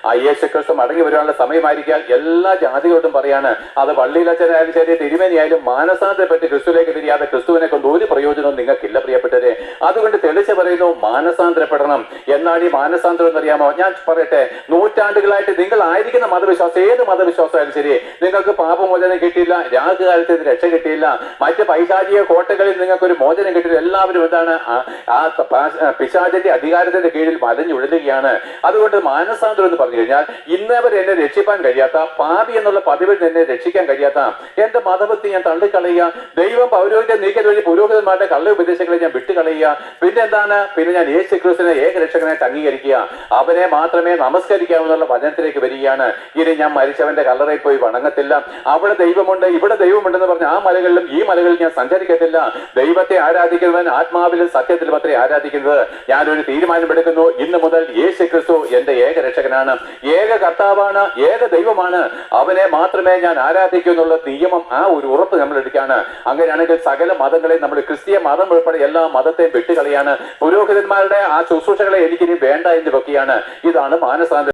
ആ യേശുക്രിസ്തു മടങ്ങി വരാനുള്ള സമയമായിരിക്കാൻ എല്ലാ ജാതികളോടും പറയാണ്. അത് പള്ളിയിലച്ഛനായാലും ശരി, തിരുമേനിയായാലും മാനസാന്തരപ്പെട്ട് ക്രിസ്തുവിലേക്ക് തിരിയാതെ ക്രിസ്തുവിനെ കൊണ്ട് ഒരു പ്രയോജനവും നിങ്ങൾക്കില്ല പ്രിയപ്പെട്ടവരെ. അതുകൊണ്ട് തെളിച്ച് പറയുന്നു, മാനസാന്തരപ്പെടണം. എന്നാണ് ഈ മാനസാന്തരം എന്നറിയാമോ? ഞാൻ പറയട്ടെ, നൂറ്റാണ്ടുകളായിട്ട് നിങ്ങൾ ആയിരിക്കുന്ന മതവിശ്വാസം, ഏത് മതവിശ്വാസമായാലും ശരി, നിങ്ങൾക്ക് പാപമോചനം കിട്ടിയില്ല, രാഹുകാലത്ത് രക്ഷ കിട്ടിയില്ല, മറ്റ് പൈശാചിക കോട്ടകളിൽ നിങ്ങൾക്ക് ഒരു മോചനം കിട്ടിയില്ല. എല്ലാവരും എന്താണ്? ആ പിശാചിന്റെ അധികാരത്തിന്റെ കീഴിൽ വലഞ്ഞുഴലുകയാണ്. അതുകൊണ്ട് മാനസാന്തരം എന്ന് പറഞ്ഞു കഴിഞ്ഞാൽ, ഇന്നവർ എന്നെ രക്ഷിപ്പാൻ കഴിയാത്ത, പാപി എന്നുള്ള പതിവിൽ എന്നെ രക്ഷിക്കാൻ കഴിയാത്ത എന്റെ മതഭക്തി ഞാൻ തള്ളിക്കളയുക, ദൈവം പൗരോഹിത്യം നീക്കിയത് വഴി പുരോഹിതന്മാരുടെ കള്ള ഉപദേശങ്ങളെ ഞാൻ വിട്ടുകളയുക, പിന്നെ എന്താണ്? പിന്നെ ഞാൻ യേശു ക്രിസ്തുവിനെ ഏകരക്ഷകനായിട്ട് അംഗീകരിക്കുക, അവനെ മാത്രമേ നമസ്കരിക്കാവുന്നുള്ള വചനത്തിലേക്ക് വരികയാണ്. ഇനി ഞാൻ മരിച്ചവന്റെ കല്ലറയിൽ പോയി വണങ്ങത്തില്ല, അവിടെ ദൈവമുണ്ട് ഇവിടെ ദൈവമുണ്ടെന്ന് പറഞ്ഞ ആ മലകളിലും ഈ മലകളിൽ ഞാൻ സഞ്ചരിക്കത്തില്ല. ദൈവത്തെ ആരാധിക്കുന്നവൻ ആത്മാവിലും സത്യത്തിലും അത്രേ ആരാധിക്കുന്നത്. ഞാനൊരു തീരുമാനമെടുക്കുന്നു, ഇന്ന് മുതൽ യേശു ക്രിസ്തു എന്റെ ഏകരക്ഷകനാണ്, ഏക കർത്താവാണ്, ഏക ദൈവമാണ്, അവനെ മാത്രമേ ഞാൻ ആരാധിക്കൂ എന്നുള്ള നിയമം, ആ ഒരു ഉറപ്പ് നമ്മൾ എടുക്കുകയാണ്. അങ്ങനെയാണെങ്കിൽ സകല മതങ്ങളെ, നമ്മൾ ക്രിസ്തീയ മതം ഉൾപ്പെടെ എല്ലാ മതത്തെയും വിട്ടുകളയാണ്. പുരോഹിതന്മാരുടെ ആ ശുശ്രൂഷകളെ എനിക്കിനി വേണ്ട എന്ന് വെക്കുകയാണ്. ഇതാണ് മാനസാന്തരം.